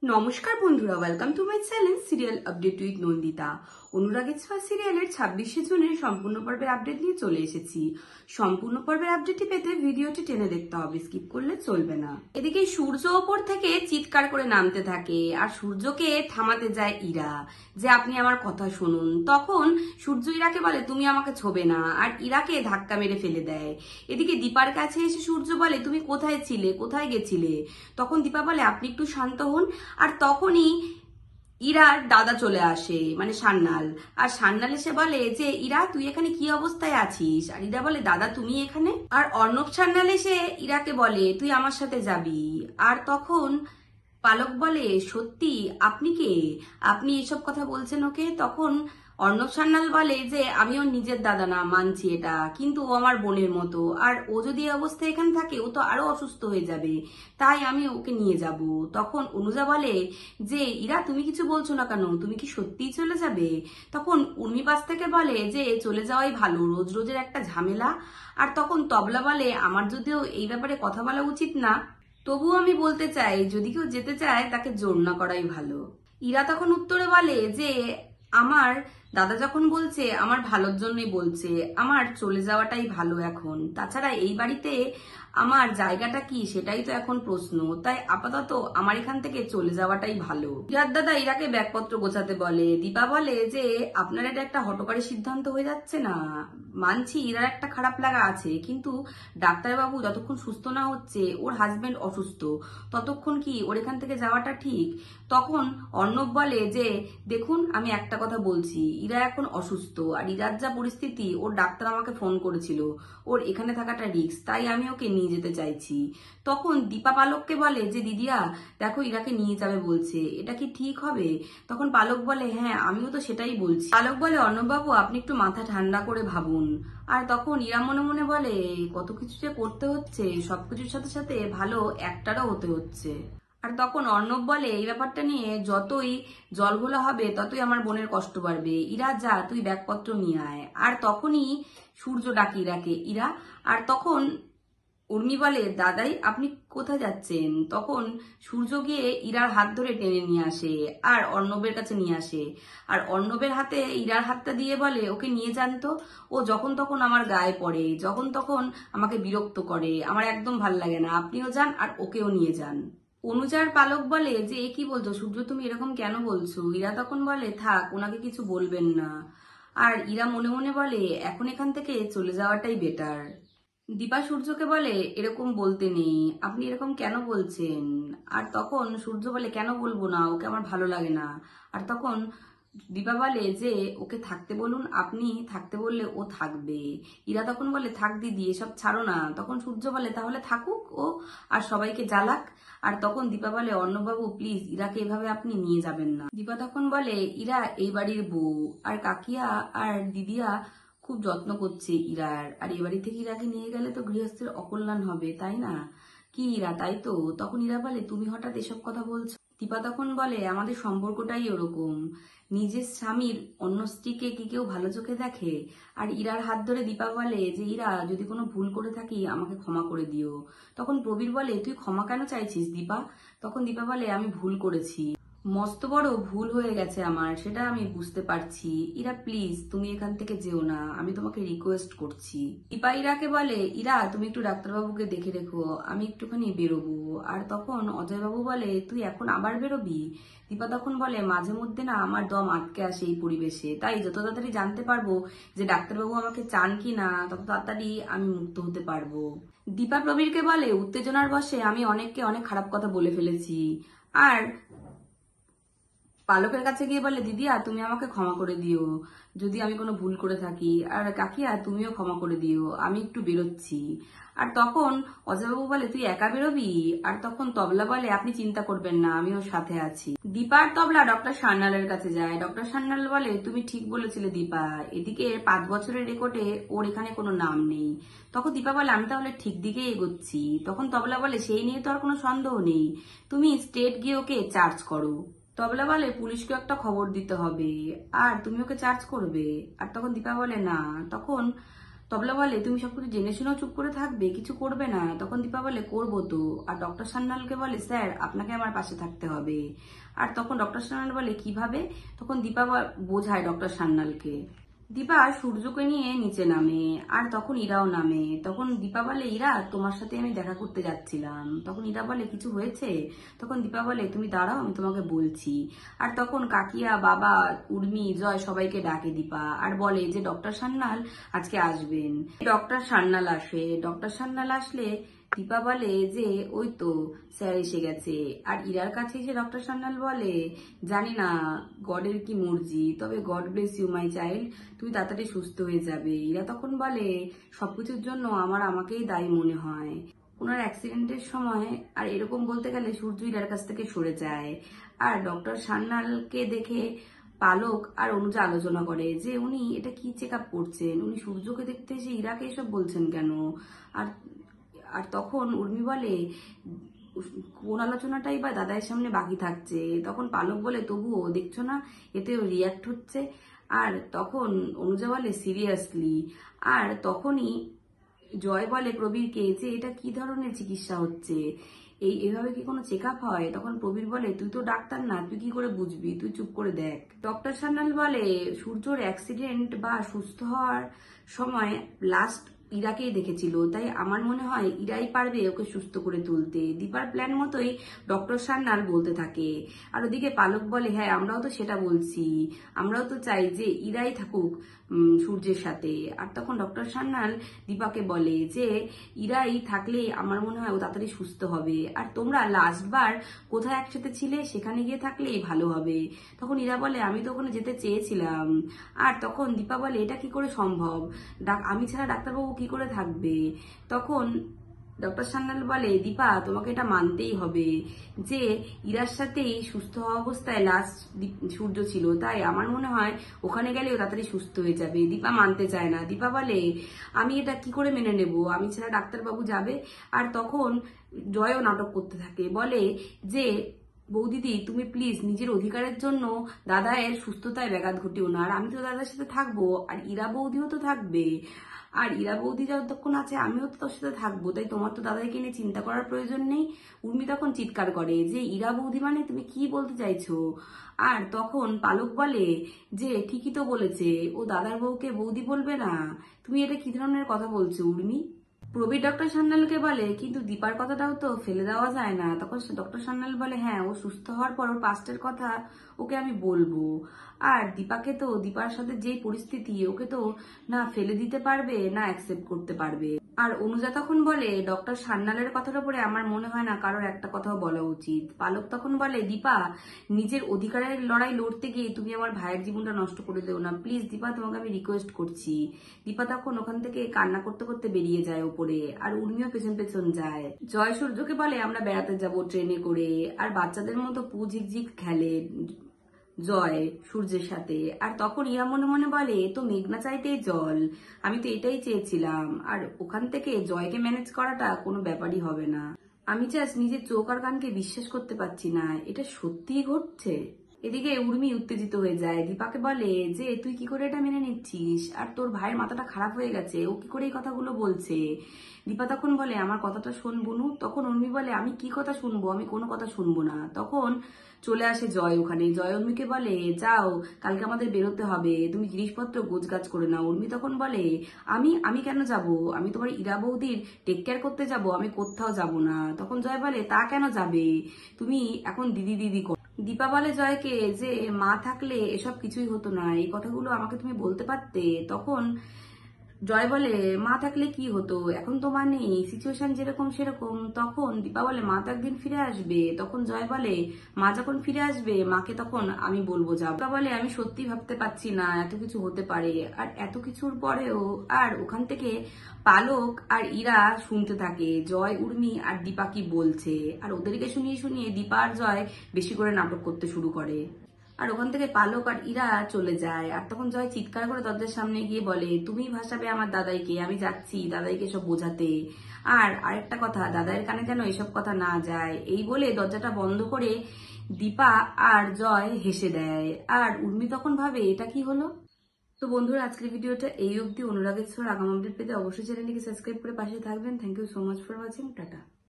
নমস্কার বন্ধুরা, welcome to my channel serial update with Nandita. অনুরাগের ছোঁয়া সিরিয়ালের 26শে জুনের সম্পূর্ণ পর্বের আপডেট নিয়ে চলে এসেছি। সম্পূর্ণ পর্বের আপডেটটি পেতে ভিডিওটি টেনে দেখতে হবে, স্কিপ করলে চলবে না। এদিকে সূর্য ওপর থেকে চিৎকার করে নামতে থাকে আর সূর্যকে থামাতে যায় ইরা, যে আপনি আমার কথা শুনুন। তখন সূর্য ইরাকে বলে তুমি আমাকে ছোবে না, আর ইরাকে ধাক্কা মেরে ফেলে দেয়। এদিকে দীপার কাছে এসে সূর্য বলে তুমি কোথায় ছিলে, কোথায় গেছিলে? তখন দীপা বলে আপনি একটু শান্ত হন। আর তখনই ইরার দাদা চলে আসে, মানে সান্নাল। আর সান্নাল এসে বলে যে ইরা তুই এখানে কি অবস্থায় আছিস? আর ইরা বলে দাদা তুমি এখানে? আর অর্ণব সান্নাল এসে ইরাকে বলে তুই আমার সাথে যাবি। আর তখন পালক বলে সত্যি আপনি কে? আপনি এসব কথা বলছেন ওকে? তখন অর্ণব সান্যাল বলে যে আমি ওর নিজের দাদা না, মানছি এটা, কিন্তু ও আমার বোনের মতো, আর ও যদি এই অবস্থায় এখানে থাকে ও তো আরো অসুস্থ হয়ে যাবে, তাই আমি ওকে নিয়ে যাব। তখন অনুজা বলে যে ইরা তুমি কিছু বলছো না কেন, তুমি কি সত্যিই চলে যাবে? তখন উর্মি পাশ থেকে বলে যে চলে যাওয়াই ভালো, রোজ রোজের একটা ঝামেলা। আর তখন তবলা বলে আমার যদিও এই ব্যাপারে কথা বলা উচিত না, তবুও আমি বলতে চাই যদি কেউ যেতে চায় তাকে জোর না করাই ভালো। ইরা তখন উত্তরে বলে যে আমার দাদা যখন বলছে আমার ভালোর জন্যই বলছে, আমার চলে যাওয়াটাই ভালো এখন। তাছাড়া এই বাড়িতে আমার জায়গাটা কি সেটাই তো এখন প্রশ্ন, তাই আপাতত আমার এখান থেকে চলে যাওয়াটাই ভালো। ইরার দাদা ইরাকে ব্যাগপত্র গোছাতে বলে। দীপা বলে যে আপনার এটা একটা হঠকারী সিদ্ধান্ত হয়ে যাচ্ছে না? মানছি ইরার একটা খারাপ লাগা আছে, কিন্তু ডাক্তারবাবু যতক্ষণ সুস্থ না হচ্ছে, ওর হাজবেন্ড অসুস্থ, ততক্ষণ কি ওর এখান থেকে যাওয়াটা ঠিক? তখন অর্ণব বলে যে দেখুন আমি একটা কথা বলছি, ইরা এখন অসুস্থ, আর ইরার যা পরিস্থিতি, ওর ডাক্তার আমাকে ফোন করেছিল ওর এখানে থাকাটা রিস্ক, তাই আমি ওকে নিয়ে যেতে চাইছি। তখন দীপা পালককে বলে যে দিদিয়া দেখো ইরাকে নিয়ে যাবে বলছে, এটা কি ঠিক হবে? তখন পালক বলে হ্যাঁ আমিও তো সেটাই বলছি। পালক বলে অর্ণববাবু আপনি একটু মাথা ঠান্ডা করে ভাবুন। আর তখন ইরা মনে মনে বলে কত কিছু যে করতে হচ্ছে, সবকিছুর সাথে সাথে ভালো একটারও হতে হচ্ছে। আর তখন অর্ণব বলে এই ব্যাপারটা নিয়ে যতই জলঘোলা হবে ততই আমার বোনের কষ্ট বাড়বে, ইরা যা তুই ব্যাগপত্র নিয়ে আয়। আর তখনই সূর্য ডাকে ইরাকে, ইরা। আর তখন উর্মি বলে দাদাই আপনি কোথায় যাচ্ছেন? তখন সূর্য গিয়ে ইরার হাত ধরে টেনে নিয়ে আসে আর অর্ণবের কাছে নিয়ে আসে। আর অর্ণবের হাতে ইরার হাতটা দিয়ে বলে ওকে নিয়ে যান তো, ও যখন তখন আমার গায়ে পড়ে, যখন তখন আমাকে বিরক্ত করে, আমার একদম ভাল লাগে না, আপনিও যান আর ওকেও নিয়ে যান। অনুজার পালক বলে যে এ কি বলছো সূর্য, তুমি এরকম কেন বলছো? ইরা তখন বলে থাক ওনাকে কিছু বলবেন না। আর ইরা মনে মনে বলে এখন এখান থেকে চলে যাওয়াটাই বেটার। দীপা সূর্যকে বলে এরকম বলতে নেই, আপনি এরকম কেন বলছেন? আর তখন সূর্য বলে কেন বলবো না, ওকে আমার ভালো লাগে না। আর তখন দীপা বলে যে ওকে থাকতে বলুন, আপনি থাকতে বললে ও থাকবে। ইরা তখন বলে থাক দিদি এসব ছাড়ো না। তখন সূর্য বলে তাহলে থাকুক ও, আর সবাইকে জ্বালাক। আর তখন দীপা বলে অর্ণববাবু প্লিজ ইরাকে এভাবে আপনি নিয়ে যাবেন না। দীপা তখন বলে ইরা এই বাড়ির বউ, আর কাকিয়া আর দিদিয়া খুব যত্ন করছে ইরার, আর এ বাড়ি থেকে ইরাকে নিয়ে গেলে তো গৃহস্থের অকল্যাণ হবে, তাই না? কি ইরা তাই তো? তখন ইরা বলে তুমি হঠাৎ এসব কথা বলছো? দীপা তখন বলে আমাদের সম্পর্কটাই ওরকম, নিজের স্বামীর অন্য স্ত্রীকে কি কেউ ভালো চোখে দেখে? আর ইরার হাত ধরে দীপা বলে যে ইরা যদি কোনো ভুল করে থাকি আমাকে ক্ষমা করে দিও। তখন প্রবীর বলে তুই ক্ষমা কেন চাইছিস দীপা? তখন দীপা বলে আমি ভুল করেছি, মস্ত বড় ভুল হয়ে গেছে আমার, সেটা আমি বুঝতে পারছি। ইরা প্লিজ তুমি এখান থেকে যেও না, আমি তোমাকে রিকোয়েস্ট করছি। দীপা ইরাকে বলে ইরা তুমি একটু ডাক্তারবাবুকে দেখে রেখো, আমি একটুখানি বেরোবো। আর তখন অজয়বাবু বলে তুই এখন আবার বেরোবি? দীপা তখন বলে মাঝে মধ্যে না আমার দম আটকে আসে এই পরিবেশে, তাই যত তাড়াতাড়ি জানতে পারবো যে ডাক্তারবাবু আমাকে চান কি না, তত তাড়াতাড়ি আমি মুক্ত হতে পারবো। দীপা প্রবীরকে বলে উত্তেজনার বশে আমি অনেককে অনেক খারাপ কথা বলে ফেলেছি। আর পালকের কাছে গিয়ে বলে দিদিয়া তুমি আমাকে ক্ষমা করে দিও যদি আমি কোনো ভুল করে থাকি, আর কাকিয়া তুমিও ক্ষমা করে দিও, আমি একটু বেরোচ্ছি। আর তখন অজয়বাবু বলে তুই একা বেরোবি? আর তখন তবলা বলে আপনি চিন্তা করবেন না আমি ওর সাথে আছি। দীপা আর তবলা ডক্টর সান্যালের কাছে যায়। ডক্টর সান্যাল বলে তুমি ঠিক বলেছিলে দীপা, এদিকে 5 বছরের রেকর্ডে ওর এখানে কোনো নাম নেই। তখন দীপা বলে আমি তাহলে ঠিক দিকেই এগোচ্ছি। তখন তবলা বলে সেই নিয়ে তো আর কোনো সন্দেহ নেই, তুমি স্টেট গিয়ে ওকে চার্জ করো। তবলা বলে পুলিশকে একটা খবর দিতে হবে, আর তুমি ওকে চার্জ করবে। আর তখন দীপা বলে না। তখন তবলা বলে তুমি সবকিছু জেনে শুনেও চুপ করে থাকবে, কিছু করবে না? তখন দীপা বলে করবো তো। আর ডক্টর সান্যালকে বলে স্যার আপনাকে আমার পাশে থাকতে হবে। আর তখন ডক্টর সান্যাল বলে কিভাবে? তখন দীপা বোঝায় ডক্টর সান্যালকে। দীপা সূর্যকে নিয়ে নিচে নামে, আর তখন ইরাও নামে। তখন দীপা বলে ইরা তোমার সাথে আমি দেখা করতে যাচ্ছিলাম। তখন ইরা বলে কিছু হয়েছে? তখন দীপা বলে তুমি দাঁড়াও আমি তোমাকে বলছি। আর তখন কাকিয়া, বাবা, উর্মি, জয় সবাইকে ডাকে দীপা, আর বলে যে ডক্টর সান্যাল আজকে আসবেন। ডক্টর সান্যাল আসে। ডক্টর সান্যাল আসলে দীপা বলে যে ওই তো স্যার এসে গেছে। আর ইরার কাছে এসে ডক্টর সান্যাল বলে জানি না গডের কি মর্জি, তবে God bless you my child, তুমি তাড়াতাড়ি সুস্থ হয়ে যাবে। ইরা তখন বলে সবকিছুর জন্য আমাকেই দায়ী মনে হয়। ওনার অ্যাক্সিডেন্টের সময় আর এরকম বলতে গেলে সূর্য ইরার কাছ থেকে সরে যায়। আর ডক্টর সান্যালকে দেখে পালক আর অনুজা আলোচনা করে যে উনি এটা কি চেক আপ করছেন, উনি সূর্যকে দেখতে এসে ইরাকে এসব বলছেন কেন। আর আর তখন উর্মি বলে কোন আলোচনাটাই বা দাদার সামনে বাকি থাকছে। তখন পালক বলে তবুও দেখছো না এতে রিয়াক্ট হচ্ছে। আর তখন অনুজা বলে সিরিয়াসলি। আর তখনই জয় বলে প্রবীরকে যে এটা কি ধরনের চিকিৎসা হচ্ছে, এভাবে কি কোনো চেক আপ হয়? তখন প্রবীর বলে তুই তো ডাক্তার না, তুই কি করে বুঝবি, তুই চুপ করে দেখ। ডক্টর সান্যাল বলে সূর্যর অ্যাক্সিডেন্ট বা সুস্থ হওয়ার সময় লাস্ট ইরাকেই দেখেছিল, তাই আমার মনে হয় ইরাই পারবে ওকে সুস্থ করে তুলতে। দীপার প্ল্যান মতোই ডক্টর সান্যাল বলতে থাকে। আর ওদিকে পালক বলে হ্যাঁ আমরাও তো সেটা বলছি, আমরাও তো চাই যে ইরাই থাকুক সূর্যের সাথে। আর তখন ডক্টর সান্যাল দীপাকে বলে যে ইরাই থাকলে আমার মনে হয় ও তাড়াতাড়ি সুস্থ হবে। আর তোমরা লাস্টবার কোথায় একসাথে ছিলে সেখানে গিয়ে থাকলেই ভালো হবে। তখন ইরা বলে আমি তো ওখানে যেতে চেয়েছিলাম। আর তখন দীপা বলে এটা কি করে সম্ভব, আমি ছাড়া ডাক্তারবাবু কি করে থাকবে? তখন ডক্টর সান্যাল বলে দীপা তোমাকে এটা মানতেই হবে যে ইরার সাথেই সুস্থ হওয়া অবস্থায় লাস্ট সূর্য ছিল, তাই আমার মনে হয় ওখানে গেলেও তাড়াতাড়ি সুস্থ হয়ে যাবে। দীপা মানতে চায় না। দীপা বলে আমি এটা কি করে মেনে নেব, আমি ছাড়া ডাক্তারবাবু যাবে? আর তখন জয়ও নাটক করতে থাকে, বলে যে বৌদিদি তুমি প্লিজ নিজের অধিকারের জন্য দাদায়ের সুস্থতায় ব্যাঘাত ঘটিও না। আর আমি তো দাদার সাথে থাকবো, আর ইরা বৌদিও তো থাকবে, আর ইরা বৌদি যতক্ষণ আছে আমিও তো তোর সাথে থাকবো, তাই তোমার তো দাদাকে নিয়ে চিন্তা করার প্রয়োজন নেই। উর্মি তখন চিৎকার করে যে ইরা বৌদি মানে তুমি কি বলতে চাইছো? আর তখন পালক বলে যে ঠিকই তো বলেছে, ও দাদার বউকে বৌদি বলবে না, তুমি এটা কি ধরনের কথা বলছো উর্মি? প্রবীর ডক্টর সান্যালকে বলে কিন্তু দীপার কথাটাও তো ফেলে দেওয়া যায় না। তখন ডক্টর সান্যাল বলে হ্যাঁ ও সুস্থ হওয়ার পর ওর পাস্টের কথা ওকে আমি বলবো। আর দীপাকে তো দীপার সাথে যেই পরিস্থিতি ওকে তো না ফেলে দিতে পারবে না অ্যাকসেপ্ট করতে পারবে। আর অনুজা তখন বলে ডক্টর সান্যালের কথার উপরে আমার মনে হয় না কারোর একটা কথাও বলা উচিত। পালক তখন বলে দীপা নিজের অধিকারের লড়াই লড়তে গিয়ে তুমি আমার ভাইয়ের জীবনটা নষ্ট করে দেও না প্লিজ দীপা, তোমাকে আমি রিকোয়েস্ট করছি। দীপা তখন ওখান থেকে কান্না করতে করতে বেরিয়ে যায় ওপরে, আর উর্মিও পেছন পেছন যায়। জয় সূর্যকে বলে আমরা বেড়াতে যাব ট্রেনে করে, আর বাচ্চাদের মতো পু ঝিকঝিক খেলে জয় সূর্যের সাথে। আর তখন ইরা মনে মনে বলে তো মেঘনা চাইতেই জল, আমি তো এটাই চেয়েছিলাম। আর ওখান থেকে জয়কে ম্যানেজ করাটা কোনো ব্যাপারই হবে না। আমি জাস্ট নিজের চোখ আর কানকে বিশ্বাস করতে পারছি না, এটা সত্যিই ঘটছে। এদিকে উর্মি উত্তেজিত হয়ে যায়, দীপাকে বলে যে তুই কি করে এটা মেনে নিচ্ছিস, আর তোর ভাইয়ের মাথাটা খারাপ হয়ে গেছে, ও কি করে এই কথাগুলো বলছে? দীপা তখন বলে আমার কথাটা শোন বুনু। তখন উর্মি বলে আমি কি কথা শুনবো, আমি কোনো কথা শুনবো না। তখন চলে আসে জয় ওখানে। জয় উর্মিকে বলে যাও কালকে আমাদের বেরোতে হবে, তুমি জিনিসপত্র গোছগাছ করে নাও। উর্মি তখন বলে আমি আমি কেন যাব, আমি তোমার ইরা বৌদির টেক কেয়ার করতে যাব, আমি কোথাও যাব না। তখন জয় বলে তা কেন যাবে, তুমি এখন দিদি দিদি কর। দীপা বলে জয়কে যে মা থাকলে এসব কিছুই হতো না, এই কথাগুলো আমাকে তুমি বলতে পারতে। তখন জয় বলে মা থাকলে কি হতো, এখন তো মা নেই, সিচুয়েশন যেরকম সেরকম। তখন দীপা বলে মা তো একদিন ফিরে আসবে। তখন জয় বলে মা যখন ফিরে আসবে মাকে তখন আমি বলবো যাব। দীপা বলে আমি সত্যি ভাবতে পারছি না এত কিছু হতে পারে। আর এত কিছুর পরেও আর ওখান থেকে পালক আর ইরা শুনতে থাকে জয় উর্মি আর দীপা কি বলছে। আর ওদেরকে শুনিয়ে শুনিয়ে দীপা আর জয় বেশি করে নাটক করতে শুরু করে। আর ওখান থেকে পালক আর ইরা চলে যায়। আর তখন জয় চিৎকার করে দরজার সামনে গিয়ে বলে তুমি ভাসাবে আমার দাদাইকে, আমি যাচ্ছি দাদাইকে সব বোঝাতে। আর আরেকটা কথা দাদাইয়ের কানে যেন এসব কথা না যায়। এই বলে দরজাটা বন্ধ করে দীপা আর জয় হেসে দেয়। আর উর্মি তখন ভাবে এটা কি হলো। তো বন্ধুরা, আজকের ভিডিওটা এই অবধি। অনুরাগের ছোঁয়ার আগাম আপডেট পেতে অবশ্যই চ্যানেলটিকে সাবস্ক্রাইব করে পাশে থাকবেন। Thank you so much for watching. Tata.